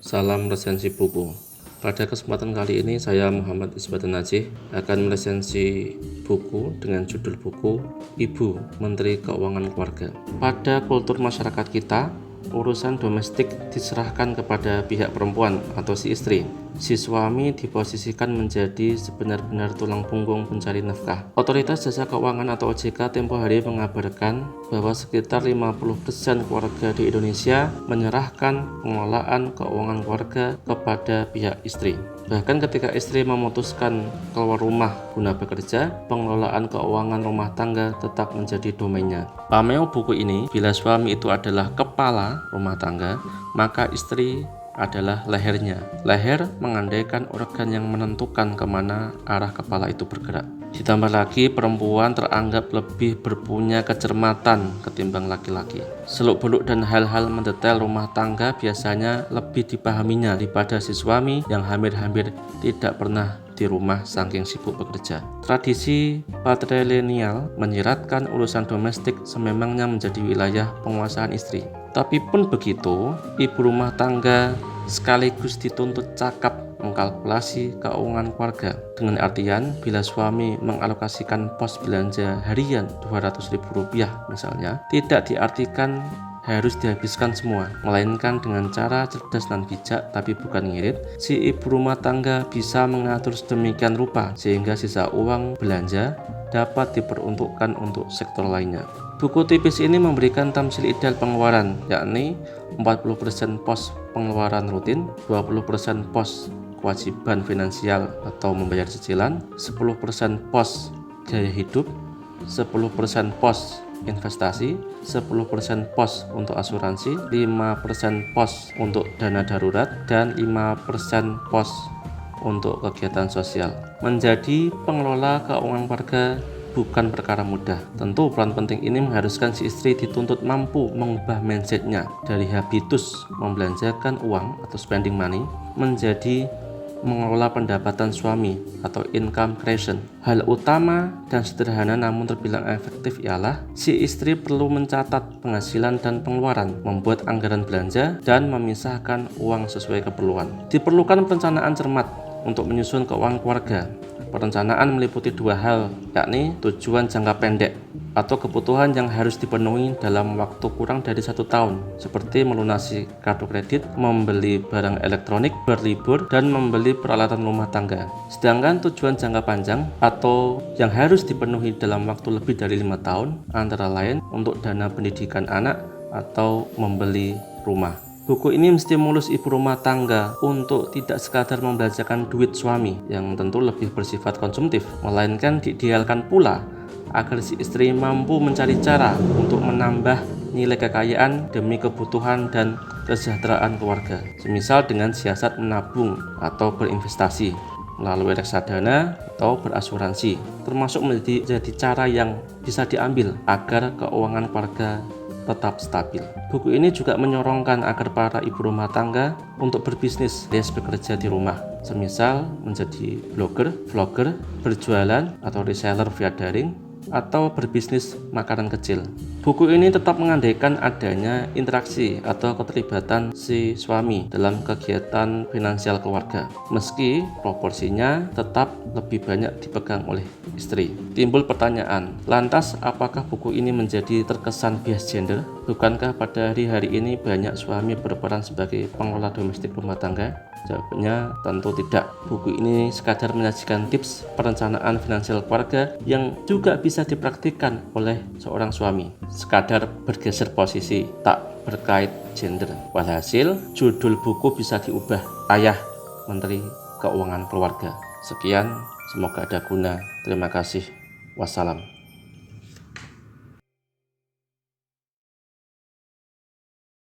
Salam resensi buku. Pada kesempatan kali ini saya Muhammad Isbatul Najih akan meresensi buku dengan judul buku Ibu Menteri Keuangan Keluarga. Pada kultur masyarakat kita, urusan domestik diserahkan kepada pihak perempuan atau si istri. Si suami diposisikan menjadi sebenar-benar tulang punggung pencari nafkah. Otoritas Jasa Keuangan atau OJK tempo hari mengabarkan bahwa sekitar 50% keluarga di Indonesia menyerahkan pengelolaan keuangan keluarga kepada pihak istri. Bahkan ketika istri memutuskan keluar rumah guna bekerja, pengelolaan keuangan rumah tangga tetap menjadi domainnya. Pameo buku ini, bila suami itu adalah kepala rumah tangga, maka istri adalah lehernya. Leher mengandaikan organ yang menentukan kemana arah kepala itu bergerak. Ditambah lagi, perempuan teranggap lebih berpunya kecermatan ketimbang laki-laki. Seluk-beluk dan hal-hal mendetail rumah tangga biasanya lebih dipahaminya daripada si suami yang hampir-hampir tidak pernah di rumah saking sibuk bekerja. Tradisi patrilineal menyiratkan urusan domestik sememangnya menjadi wilayah penguasaan istri. Tapi pun begitu, ibu rumah tangga sekaligus dituntut cakap mengkalkulasi keuangan keluarga, dengan artian bila suami mengalokasikan pos belanja harian Rp200.000 misalnya, tidak diartikan harus dihabiskan semua, melainkan dengan cara cerdas dan bijak tapi bukan ngirit, si ibu rumah tangga bisa mengatur sedemikian rupa sehingga sisa uang belanja dapat diperuntukkan untuk sektor lainnya. Buku tipis ini memberikan tamsil ideal pengeluaran, yakni 40% pos pengeluaran rutin, 20% pos kewajiban finansial atau membayar cicilan, 10% pos gaya hidup, 10% pos investasi, 10% pos untuk asuransi, 5% pos untuk dana darurat, dan 5% pos untuk kegiatan sosial. Menjadi pengelola keuangan keluarga bukan perkara mudah. Tentu peran penting ini mengharuskan si istri dituntut mampu mengubah mindsetnya dari habitus membelanjakan uang atau spending money menjadi mengelola pendapatan suami atau income creation. Hal utama dan sederhana namun terbilang efektif ialah si istri perlu mencatat penghasilan dan pengeluaran, membuat anggaran belanja, dan memisahkan uang sesuai keperluan. Diperlukan perencanaan cermat untuk menyusun keuangan keluarga. Perencanaan meliputi dua hal, yakni tujuan jangka pendek atau kebutuhan yang harus dipenuhi dalam waktu kurang dari 1 tahun, seperti melunasi kartu kredit, membeli barang elektronik, berlibur, dan membeli peralatan rumah tangga. Sedangkan tujuan jangka panjang atau yang harus dipenuhi dalam waktu lebih dari 5 tahun, antara lain untuk dana pendidikan anak atau membeli rumah. Buku ini menstimulus ibu rumah tangga untuk tidak sekadar membelanjakan duit suami yang tentu lebih bersifat konsumtif, melainkan diidealkan pula agar si istri mampu mencari cara untuk menambah nilai kekayaan demi kebutuhan dan kesejahteraan keluarga, semisal dengan siasat menabung atau berinvestasi melalui reksadana atau berasuransi, termasuk menjadi cara yang bisa diambil agar keuangan keluarga tetap stabil. Buku ini juga menyorongkan agar para ibu rumah tangga untuk berbisnis alias bekerja di rumah, semisal menjadi blogger, vlogger, berjualan atau reseller via daring, atau berbisnis makanan kecil. Buku ini tetap mengandaikan adanya interaksi atau keterlibatan si suami dalam kegiatan finansial keluarga, meski proporsinya tetap lebih banyak dipegang oleh istri. Timbul pertanyaan, lantas apakah buku ini menjadi terkesan bias gender? Bukankah pada hari ini banyak suami berperan sebagai pengelola domestik rumah tangga? Jawabannya tentu tidak. Buku ini sekadar menyajikan tips perencanaan finansial keluarga yang juga bisa dipraktikkan oleh seorang suami, sekadar bergeser posisi, tak berkait gender. Walhasil, judul buku bisa diubah, Ayah Menteri Keuangan Keluarga. Sekian, semoga ada guna. Terima kasih. Wassalam.